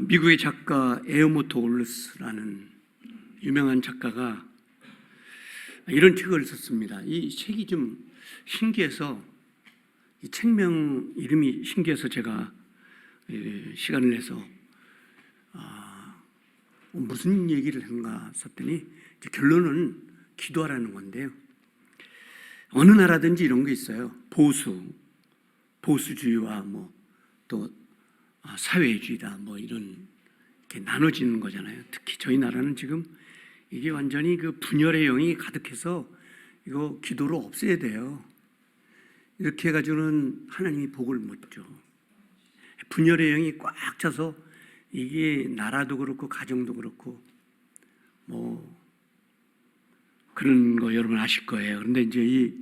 미국의 작가 에어모토 올루스라는 유명한 작가가 이런 책을 썼습니다. 이 책이 좀 신기해서, 이 책명 이름이 신기해서 제가 시간을 내서 무슨 얘기를 했는가 썼더니 결론은 기도하라는 건데요. 어느 나라든지 이런 게 있어요. 보수주의와 또 사회주의다 이런 이렇게 나눠지는 거잖아요. 특히 저희 나라는 지금 이게 완전히 그 분열의 영이 가득해서 이거 기도로 없애야 돼요. 이렇게 해가지고는 하나님이 복을 못 줘. 분열의 영이 꽉 차서 이게 나라도 그렇고 가정도 그렇고 그런 거 여러분 아실 거예요. 그런데 이제 이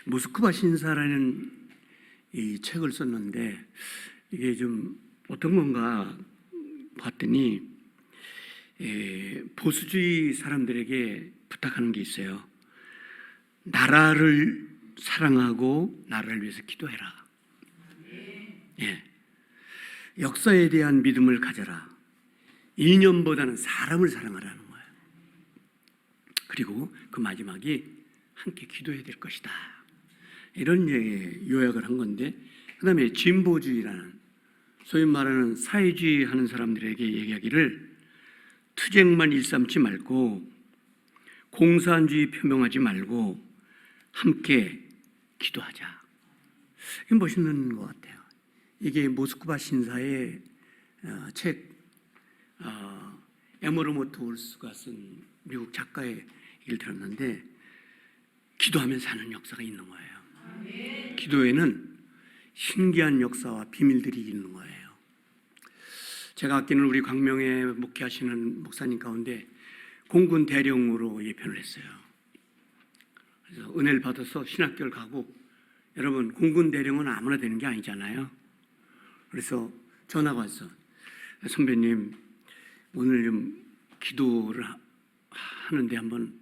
모스크바 신사라는 이 책을 썼는데 이게 좀 어떤 건가 봤더니 보수주의 사람들에게 부탁하는 게 있어요. 나라를 사랑하고 나라를 위해서 기도해라. 예. 역사에 대한 믿음을 가져라. 이념보다는 사람을 사랑하라는 거예요. 그리고 그 마지막이 함께 기도해야 될 것이다. 이런 요약을 한 건데, 그 다음에 진보주의라는 소위 말하는 사회주의 하는 사람들에게 얘기하기를 투쟁만 일삼지 말고 공산주의 표명하지 말고 함께 기도하자. 이게 멋있는 것 같아요. 이게 모스크바 신사의 책 에모르모토 올루스가 쓴 미국 작가의 얘기를 들었는데, 기도하면 사는 역사가 있는 거예요. 아멘. 기도에는 신기한 역사와 비밀들이 있는 거예요. 제가 아끼는 우리 광명에 목회하시는 목사님 가운데 공군 대령으로 예편을 했어요. 그래서 은혜를 받아서 신학교를 가고, 여러분 공군 대령은 아무나 되는 게 아니잖아요. 그래서 전화가 왔어. 선배님, 오늘 좀 기도를 하는데 한번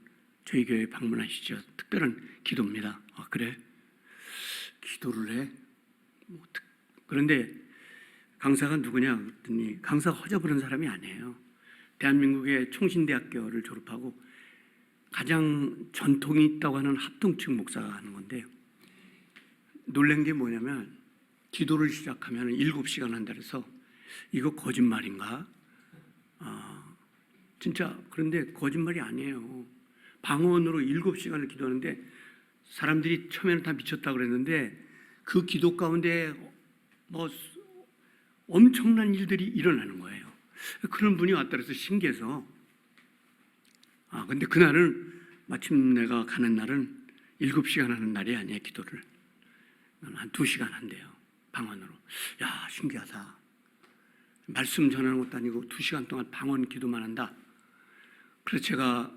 저희 교회 방문하시죠. 특별한 기도입니다. 아, 그래? 기도를 해? 그런데 강사가 누구냐 그랬더니 강사가 허접부른 사람이 아니에요. 대한민국의 총신대학교를 졸업하고 가장 전통이 있다고 하는 합동측 목사가 하는 건데요. 놀란 게 뭐냐면 기도를 시작하면 7시간 한다 그래서 이거 거짓말인가? 진짜 그런데 거짓말이 아니에요. 방언으로 7시간을 기도하는데 사람들이 처음에는 다 미쳤다 그랬는데 그 기도 가운데 엄청난 일들이 일어나는 거예요. 그런 분이 왔다 그래서 신기해서 근데 그날은 마침 내가 가는 날은 7시간 하는 날이 아니에요. 기도를 한 2시간 한대요. 방언으로. 야, 신기하다. 말씀 전하는 것도 아니고 2시간 동안 방언 기도만 한다. 그래서 제가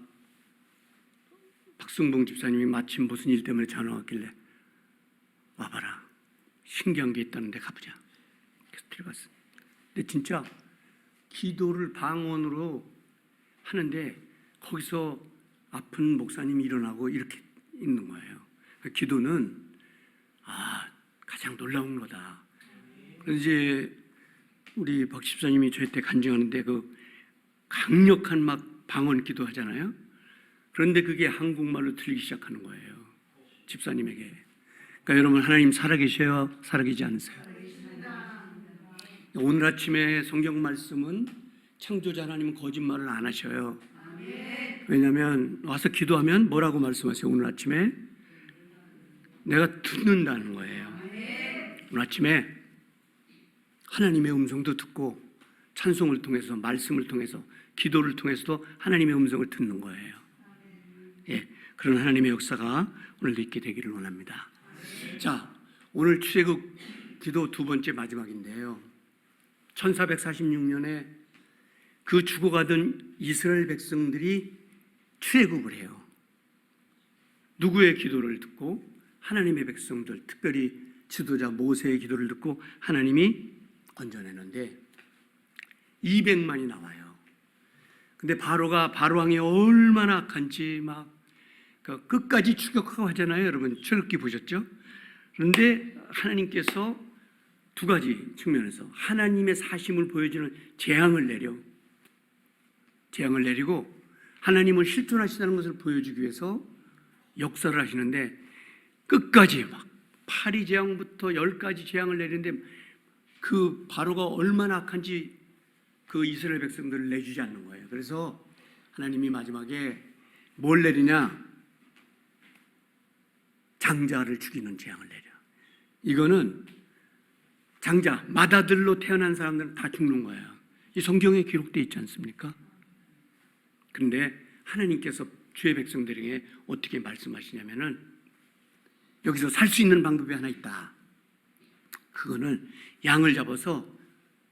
박승봉 집사님이 마침 무슨 일 때문에 전화 왔길래 와봐라. 신기한 게 있다는데 가보자. 그래서 들어갔어. 근데 진짜 기도를 방언으로 하는데 거기서 아픈 목사님이 일어나고 이렇게 있는 거예요. 기도는 가장 놀라운 거다. 그래서 이제 우리 박 집사님이 저희 때 간증하는데 그 강력한 막 방언 기도하잖아요. 그런데 그게 한국말로 들리기 시작하는 거예요. 집사님에게. 그러니까 여러분, 하나님 살아계셔요? 살아계시지 않으세요? 오늘 아침에 성경 말씀은 창조자 하나님은 거짓말을 안 하셔요. 왜냐하면 와서 기도하면 뭐라고 말씀하세요? 오늘 아침에 내가 듣는다는 거예요. 오늘 아침에 하나님의 음성도 듣고 찬송을 통해서, 말씀을 통해서, 기도를 통해서도 하나님의 음성을 듣는 거예요. 예, 그런 하나님의 역사가 오늘도 있게 되기를 원합니다. 자, 오늘 출애굽 기도 두 번째 마지막인데요. 1446년에 그 죽어가던 이스라엘 백성들이 출애굽을 해요. 누구의 기도를 듣고? 하나님의 백성들, 특별히 지도자 모세의 기도를 듣고 하나님이 건져내는데 200만이 나와요. 근데 바로 왕이 얼마나 악한지 막 끝까지 추격하고 하잖아요. 여러분 출애굽기 보셨죠? 그런데 하나님께서 두 가지 측면에서 하나님의 사심을 보여주는 재앙을 내리고 하나님은 실존하시다는 것을 보여주기 위해서 역사를 하시는데 끝까지 막 8위 재앙부터 10가지 재앙을 내리는데 그 바로가 얼마나 악한지 그 이스라엘 백성들을 내주지 않는 거예요. 그래서 하나님이 마지막에 뭘 내리냐? 장자를 죽이는 재앙을 내려. 이거는 장자, 맏아들로 태어난 사람들은 다 죽는 거예요. 이 성경에 기록되어 있지 않습니까? 그런데 하나님께서 주의 백성들에게 어떻게 말씀하시냐면은 여기서 살 수 있는 방법이 하나 있다. 그거는 양을 잡아서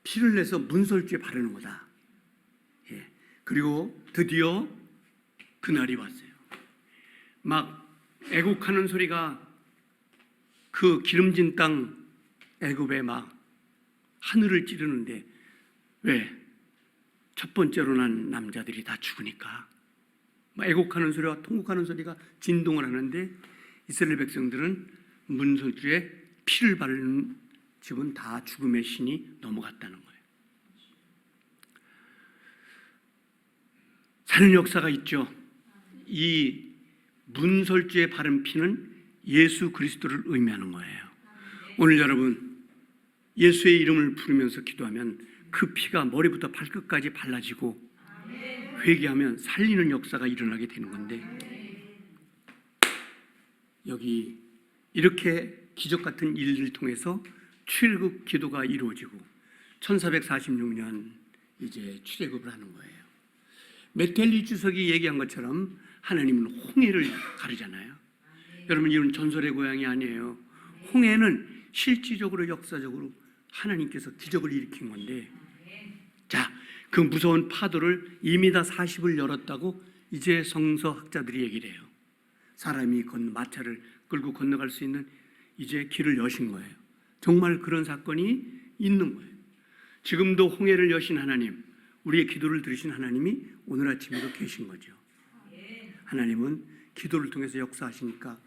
피를 내서 문설주에 바르는 거다. 예. 그리고 드디어 그날이 왔어요. 막 애곡하는 소리가 그 기름진 땅 애굽에 막 하늘을 찌르는데 왜? 첫 번째로 난 남자들이 다 죽으니까 애곡하는 소리와 통곡하는 소리가 진동을 하는데 이스라엘 백성들은 문설주에 피를 바르는 집은 다 죽음의 신이 넘어갔다는 거예요. 사는 역사가 있죠. 이 문설주에 바른 피는 예수 그리스도를 의미하는 거예요. 오늘 여러분 예수의 이름을 부르면서 기도하면 그 피가 머리부터 발끝까지 발라지고 회개하면 살리는 역사가 일어나게 되는 건데 여기 이렇게 기적 같은 일을 통해서 출애굽 기도가 이루어지고 1446년 이제 출애굽을 하는 거예요. 메텔리 주석이 얘기한 것처럼 하나님은 홍해를 가르잖아요. 여러분 이건 전설의 고향이 아니에요. 홍해는 실질적으로 역사적으로 하나님께서 기적을 일으킨 건데 자, 그 무서운 파도를 2m 40을 열었다고 이제 성서학자들이 얘기를 해요. 사람이 마차를 끌고 건너갈 수 있는 이제 길을 여신 거예요. 정말 그런 사건이 있는 거예요. 지금도 홍해를 여신 하나님, 우리의 기도를 들으신 하나님이 오늘 아침에도 계신 거죠. 하나님은 기도를 통해서 역사하시니까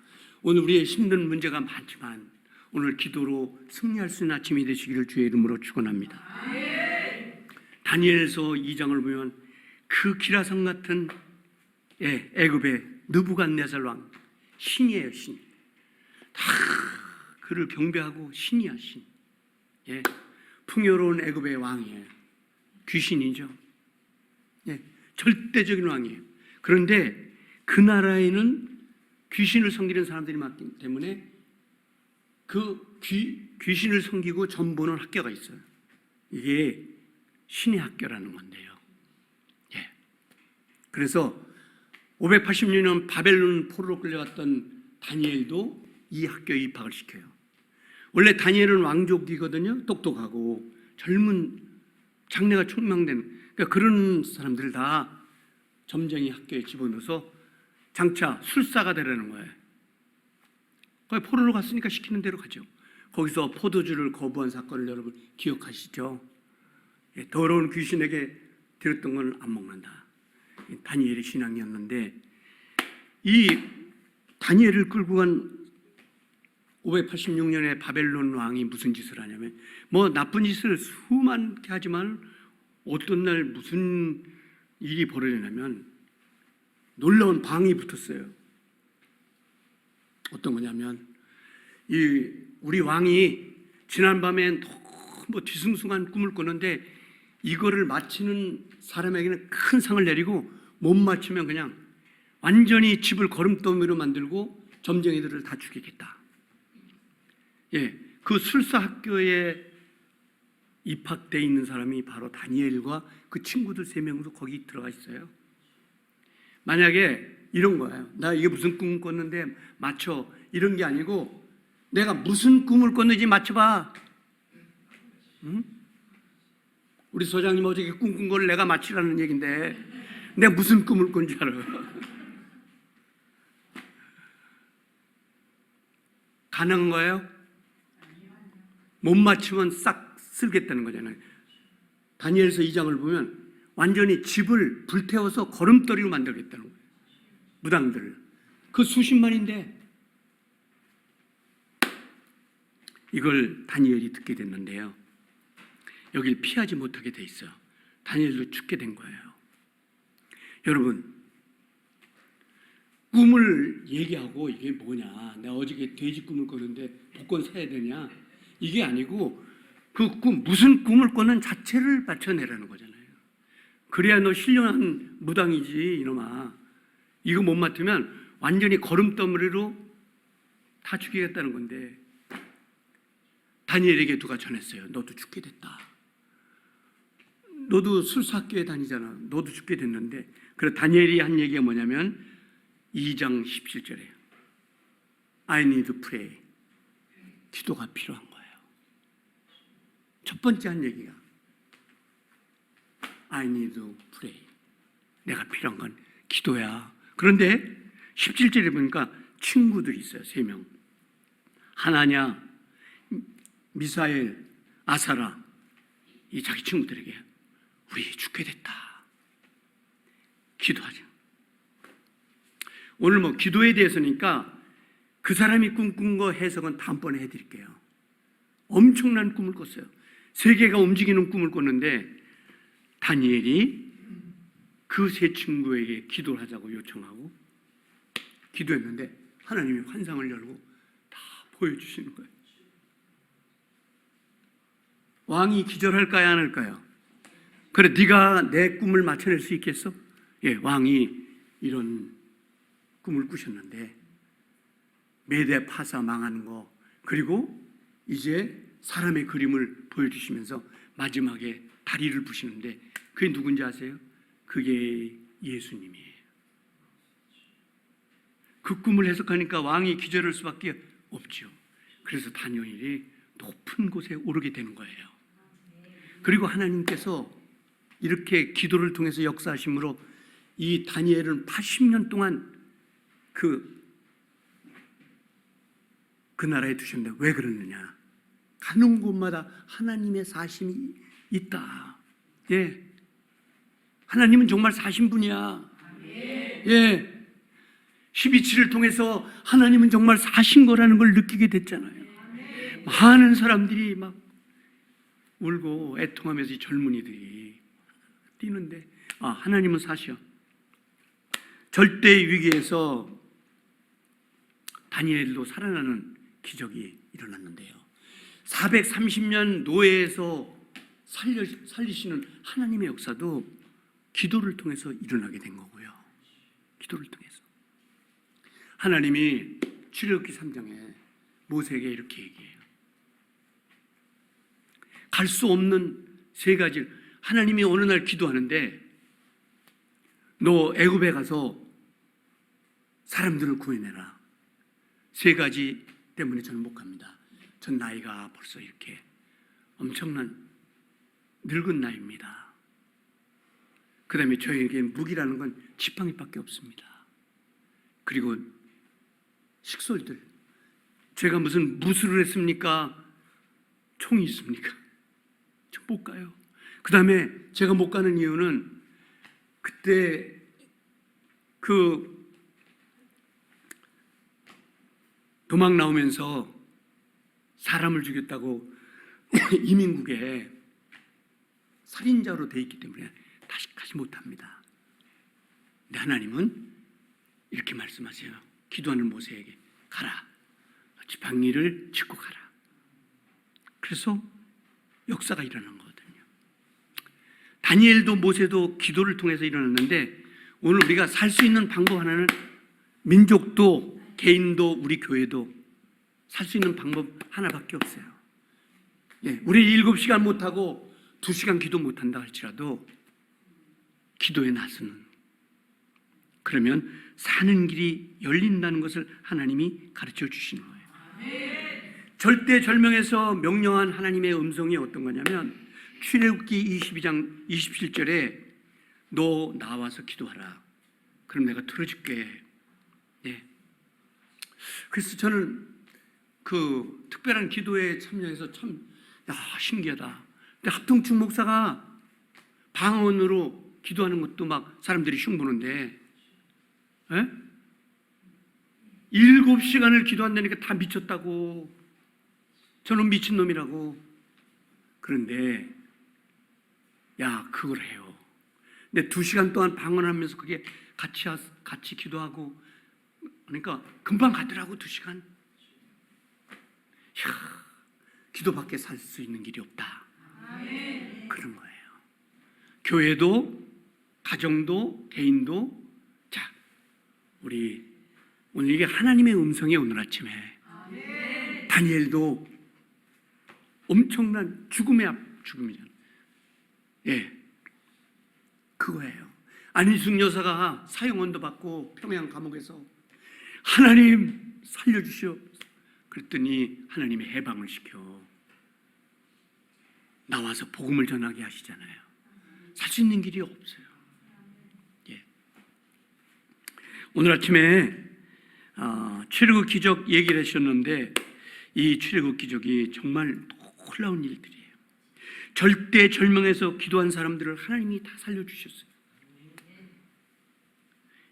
오늘 우리의 힘든 문제가 많지만 오늘 기도로 승리할 수 있는 아침이 되시기를 주의 이름으로 축원합니다. 다니엘서 2장을 보면 그 기라성 같은 애굽의 느부갓네살 왕 신이에요. 신. 다 그를 경배하고 신이야 신. 예, 풍요로운 애굽의 왕이에요. 귀신이죠. 예, 절대적인 왕이에요. 그런데 그 나라에는 귀신을 섬기는 사람들이 많기 때문에 그 귀신을 섬기고 전보는 학교가 있어요. 이게 신의 학교라는 건데요. 예. 그래서 586년 바벨론 포로로 끌려갔던 다니엘도 이 학교에 입학을 시켜요. 원래 다니엘은 왕족이거든요. 똑똑하고 젊은 장래가 촉망된 그러니까 그런 사람들을 다 점쟁이 학교에 집어넣어서 장차 술사가 되라는 거예요. 거기 포로로 갔으니까 시키는 대로 가죠. 거기서 포도주를 거부한 사건을 여러분 기억하시죠? 더러운 귀신에게 드렸던 건 안 먹는다. 다니엘의 신앙이었는데 이 다니엘을 끌고 간 586년에 바벨론 왕이 무슨 짓을 하냐면 뭐 나쁜 짓을 수많게 하지만 어떤 날 무슨 일이 벌어지냐면 놀라운 방이 붙었어요. 어떤 거냐면 우리 왕이 지난밤에 너무 뒤숭숭한 꿈을 꿨는데 이거를 맞히는 사람에게는 큰 상을 내리고 못 맞추면 그냥 완전히 집을 거름더미로 만들고 점쟁이들을 다 죽이겠다. 예, 그 술사 학교에 입학돼 있는 사람이 바로 다니엘과 그 친구들 3명도 거기 들어가 있어요. 만약에 이런 거예요. 나 이게 무슨 꿈을 꿨는데 맞춰. 이런 게 아니고 내가 무슨 꿈을 꿨는지 맞춰봐. 응? 우리 소장님 어저께 꿈꾼 걸 내가 맞추라는 얘기인데 내가 무슨 꿈을 꾼 줄 알아. 가능한 거예요? 못 맞추면 싹 쓸겠다는 거잖아요. 다니엘서 2장을 보면 완전히 집을 불태워서 걸음돌이로 만들겠다는 거예요. 무당들을. 그 수십만인데 이걸 다니엘이 듣게 됐는데요. 여길 피하지 못하게 돼 있어요. 다니엘도 죽게 된 거예요. 여러분, 꿈을 얘기하고 이게 뭐냐, 내가 어저께 돼지 꿈을 꿨는데 복권 사야 되냐, 이게 아니고 그 꿈, 무슨 꿈을 꿨는 자체를 맞춰내라는 거잖아요. 그래야 너 신령한 무당이지 이놈아. 이거 못 맡으면 완전히 거름더미로 다 죽이겠다는 건데, 다니엘에게 누가 전했어요. 너도 죽게 됐다. 너도 술사학교에 다니잖아. 너도 죽게 됐는데. 그래서 다니엘이 한 얘기가 뭐냐면 2장 17절에 I need pray. 기도가 필요한 거예요. 첫 번째 한 얘기가 I need pray. 내가 필요한 건 기도야. 그런데 17절에 보니까 친구들이 있어요. 3명. 하나냐, 미사엘, 아사라. 이 자기 친구들에게 우리 죽게 됐다. 기도하자. 오늘 뭐 기도에 대해서니까 그 사람이 꿈꾼 거 해석은 다음번에 해드릴게요. 엄청난 꿈을 꿨어요. 세계가 움직이는 꿈을 꿨는데 다니엘이 그 세 친구에게 기도를 하자고 요청하고 기도했는데 하나님이 환상을 열고 다 보여주시는 거예요. 왕이 기절할까요, 안 할까요? 그래, 네가 내 꿈을 맞춰낼 수 있겠어? 예, 왕이 이런 꿈을 꾸셨는데 메대 파사 망하는 거, 그리고 이제 사람의 그림을 보여주시면서 마지막에 다리를 부시는데 그게 누군지 아세요? 그게 예수님이에요. 그 꿈을 해석하니까 왕이 기절할 수밖에 없죠. 그래서 다니엘이 높은 곳에 오르게 되는 거예요. 그리고 하나님께서 이렇게 기도를 통해서 역사하심으로 이 다니엘은 80년 동안 그 나라에 두셨는데 왜 그러느냐? 가는 곳마다 하나님의 사심이 있다. 예, 하나님은 정말 사신 분이야. 예, 12.7을 통해서 하나님은 정말 사신 거라는 걸 느끼게 됐잖아요. 많은 사람들이 막 울고 애통하면서 젊은이들이 뛰는데 하나님은 사셔. 절대 위기에서 다니엘도 살아나는 기적이 일어났는데요. 430년 노예에서 살리시는 하나님의 역사도 기도를 통해서 일어나게 된 거고요. 기도를 통해서. 하나님이 출애굽기 3장에 모세에게 이렇게 얘기해요. 갈 수 없는 세 가지를 하나님이 어느 날 기도하는데 너 애굽에 가서 사람들을 구해내라. 세 가지 때문에 저는 못 갑니다. 전 나이가 벌써 이렇게 엄청난 늙은 나이입니다. 그 다음에 저에게 무기라는 건 지팡이밖에 없습니다. 그리고 식솔들, 제가 무슨 무술을 했습니까? 총이 있습니까? 저 못 가요. 그 다음에 제가 못 가는 이유는 그때 그 도망 나오면서 사람을 죽였다고 이민국에 살인자로 돼 있기 때문에 다시 가지 못합니다. 근데 하나님은 이렇게 말씀하세요. 기도하는 모세에게 가라. 지팡이를 짚고 가라. 그래서 역사가 일어난 거거든요. 다니엘도 모세도 기도를 통해서 일어났는데 오늘 우리가 살 수 있는 방법 하나는 민족도 개인도 우리 교회도 살 수 있는 방법 하나밖에 없어요. 예, 우리 7시간 못하고 2시간 기도 못한다 할지라도 기도에 나서는, 그러면 사는 길이 열린다는 것을 하나님이 가르쳐 주시는 거예요. 절대절명에서 명령한 하나님의 음성이 어떤 거냐면 출애굽기 22장 27절에 너 나와서 기도하라. 그럼 내가 들어줄게. 예. 그래서 저는 그 특별한 기도에 참여해서 참 신기하다. 근데 합동충 목사가 방언으로 기도하는 것도 막 사람들이 흉보는데 7시간을 기도한다니까 다 미쳤다고. 저는 미친놈이라고. 그런데 야, 그걸 해요. 근데 2시간 동안 방언하면서 그게 같이 기도하고 그러니까 금방 가더라고. 2시간. 야, 기도밖에 살 수 있는 길이 없다. 그런 거예요. 교회도 가정도 개인도. 자, 우리 오늘 이게 하나님의 음성이 오늘 아침에 다니엘도 엄청난 죽음이잖아요. 예, 그거예요. 안희숙 여사가 사형원도 받고 평양 감옥에서 하나님 살려주시오. 그랬더니 하나님이 해방을 시켜 나와서 복음을 전하게 하시잖아요. 살 수 있는 길이 없어요. 예. 오늘 아침에 출애굽 기적 얘기를 하셨는데 이 출애굽 기적이 정말 놀라운 일들이에요. 절대 절명에서 기도한 사람들을 하나님이 다 살려주셨어요.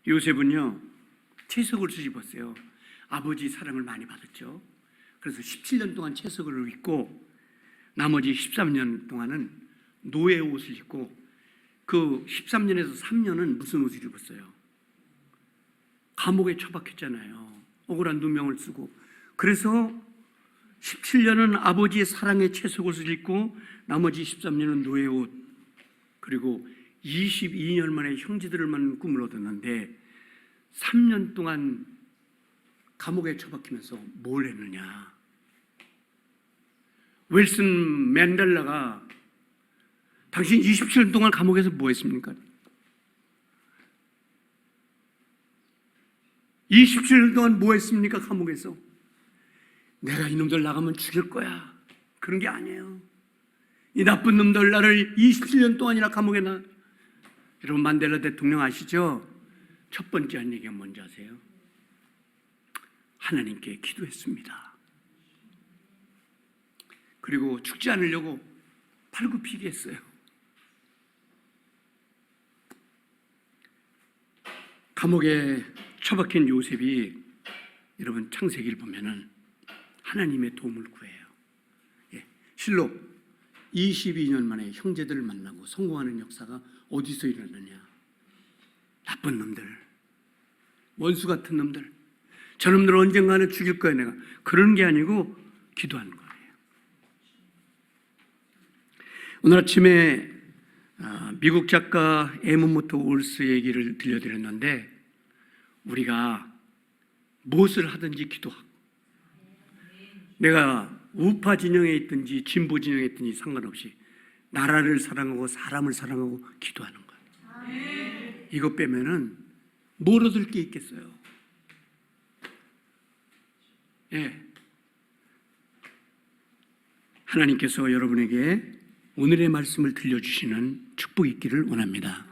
요셉은요 채석을 수집했어요. 아버지 사랑을 많이 받았죠. 그래서 17년 동안 채석을 입고 나머지 13년 동안은 노예 옷을 입고 그 13년에서 3년은 무슨 옷을 입었어요? 감옥에 처박혔잖아요. 억울한 누명을 쓰고. 그래서 17년은 아버지의 사랑의 채석옷을 입고 나머지 13년은 노예 옷. 그리고 22년 만에 형제들을 만난 꿈을 얻었는데 3년 동안 감옥에 처박히면서 뭘 했느냐? 윌슨 맨델라가 당신 27년 동안 감옥에서 뭐 했습니까? 27년 동안 뭐 했습니까? 감옥에서. 내가 이놈들 나가면 죽일 거야. 그런 게 아니에요. 이 나쁜 놈들 나를 27년 동안이나 감옥에 놔. 여러분 만델라 대통령 아시죠? 첫 번째 한 얘기가 뭔지 아세요? 하나님께 기도했습니다. 그리고 죽지 않으려고 팔굽히기했어요. 감옥에 처박힌 요셉이 여러분 창세기를 보면은 하나님의 도움을 구해요. 예, 실록 22년 만에 형제들을 만나고 성공하는 역사가 어디서 일어나냐? 나쁜 놈들, 원수 같은 놈들, 저놈들 언젠가는 죽일 거야 내가. 그런 게 아니고 기도하는 거예요. 오늘 아침에 미국 작가 에몬모토 올스 얘기를 들려드렸는데 우리가 무엇을 하든지 기도하고 내가 우파 진영에 있든지 진보 진영에 있든지 상관없이 나라를 사랑하고 사람을 사랑하고 기도하는 거예요. 이거 빼면은 뭘 얻을 게 있겠어요? 예. 하나님께서 여러분에게 오늘의 말씀을 들려주시는 축복이 있기를 원합니다.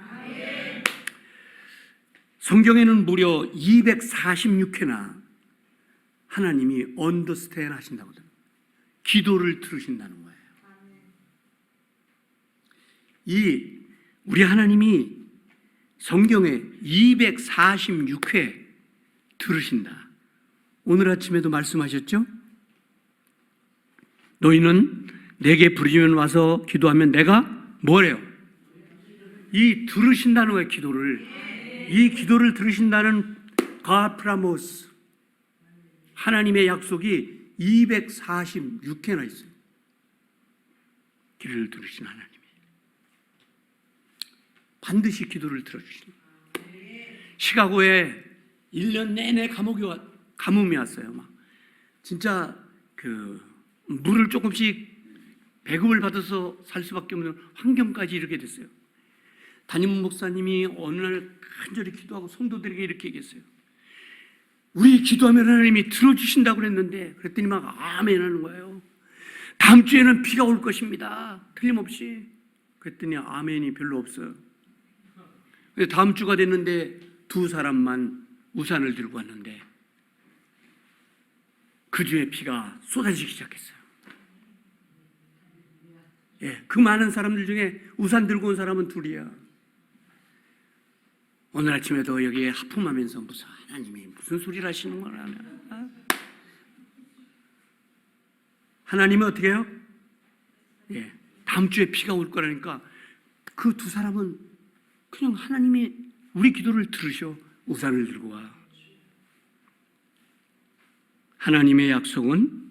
성경에는 무려 246회나 하나님이 언더스탠드 하신다거든요. 기도를 들으신다는 거예요. 우리 하나님이 성경에 246회 들으신다. 오늘 아침에도 말씀하셨죠? 너희는 내게 부르짖으면 와서 기도하면 내가 뭐래요? 이 들으신다는 거예요. 기도를. 이 기도를 들으신다는 가프라모스 하나님의 약속이 246회나 있어요. 기도를 들으신 하나님이 반드시 기도를 들어주시는 시카고에 1년 내내 가뭄이 왔어요. 막 진짜 물을 조금씩 배급을 받아서 살 수밖에 없는 환경까지 이르게 됐어요. 담임 목사님이 어느 날 간절히 기도하고 성도들에게 이렇게 얘기했어요. 우리 기도하면 하나님이 들어주신다고 그랬는데 그랬더니 막 아멘 하는 거예요. 다음 주에는 비가 올 것입니다. 틀림없이. 그랬더니 아멘이 별로 없어요. 다음 주가 됐는데 2사람만 우산을 들고 왔는데 그 주에 비가 쏟아지기 시작했어요. 예, 그 많은 사람들 중에 우산 들고 온 사람은 2이야. 오늘 아침에도 여기에 하품하면서 무슨 하나님이 무슨 소리를 하시는 거라. 하나님은 어떻게 해요? 예, 다음 주에 비가 올 거라니까 그 두 사람은 그냥 하나님이 우리 기도를 들으셔 우산을 들고 와. 하나님의 약속은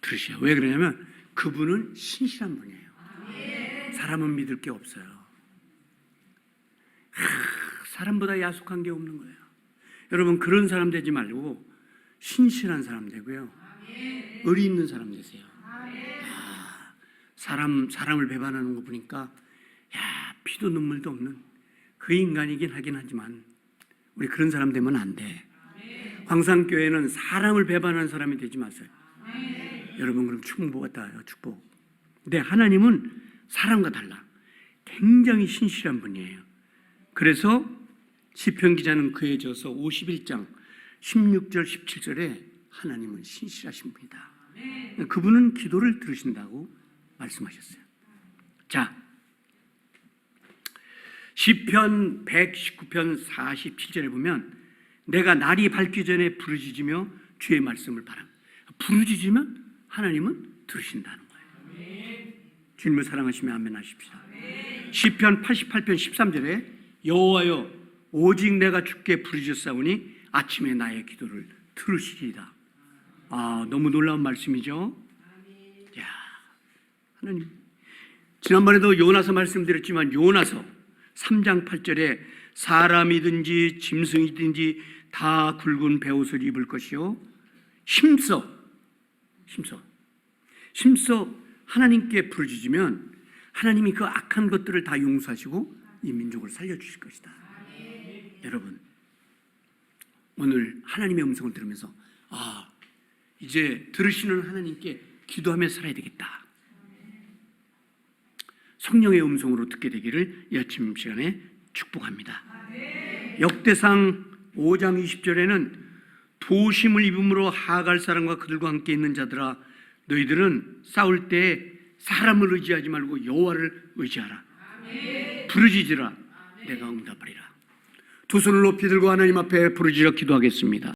들으셔. 왜 그러냐면 그분은 신실한 분이에요. 사람은 믿을 게 없어요. 사람보다 야속한 게 없는 거예요. 여러분 그런 사람 되지 말고 신실한 사람 되고요. 의리 있는 사람 되세요. 사람을 배반하는 거 보니까 피도 눈물도 없는 그 인간이긴 하긴 하지만 우리 그런 사람 되면 안 돼. 황산교회는 사람을 배반하는 사람이 되지 마세요. 여러분 그럼 축복받아요. 축복. 근데 하나님은 사람과 달라. 굉장히 신실한 분이에요. 그래서 시편 기자는 그에 져서 51장 16절 17절에 하나님은 신실하신 분이다. 그분은 기도를 들으신다고 말씀하셨어요. 자, 시편 119편 47절에 보면 내가 날이 밝기 전에 부르짖으며 주의 말씀을 바람. 부르짖으면 하나님은 들으신다는 거예요. 주님을 사랑하시며 아멘 하십시오. 시편 88편 13절에 여호와여 오직 내가 주께 부르짖사오니 아침에 나의 기도를 들으시리이다. 너무 놀라운 말씀이죠. 야, 하나님. 지난번에도 요나서 말씀드렸지만 요나서 3장 8절에 사람이든지 짐승이든지 다 굵은 베옷을 입을 것이요 힘써 하나님께 부르짖으면 하나님이 그 악한 것들을 다 용서하시고 이 민족을 살려주실 것이다. 여러분 오늘 하나님의 음성을 들으면서 이제 들으시는 하나님께 기도하며 살아야 되겠다. 성령의 음성으로 듣게 되기를 이 아침 시간에 축복합니다. 역대상 5장 20절에는 도심을 입음으로 하갈 사람과 그들과 함께 있는 자들아 너희들은 싸울 때 사람을 의지하지 말고 여호와를 의지하라. 부르짖으라 내가 응답하리라. 두 손을 높이 들고 하나님 앞에 부르짖어 기도하겠습니다.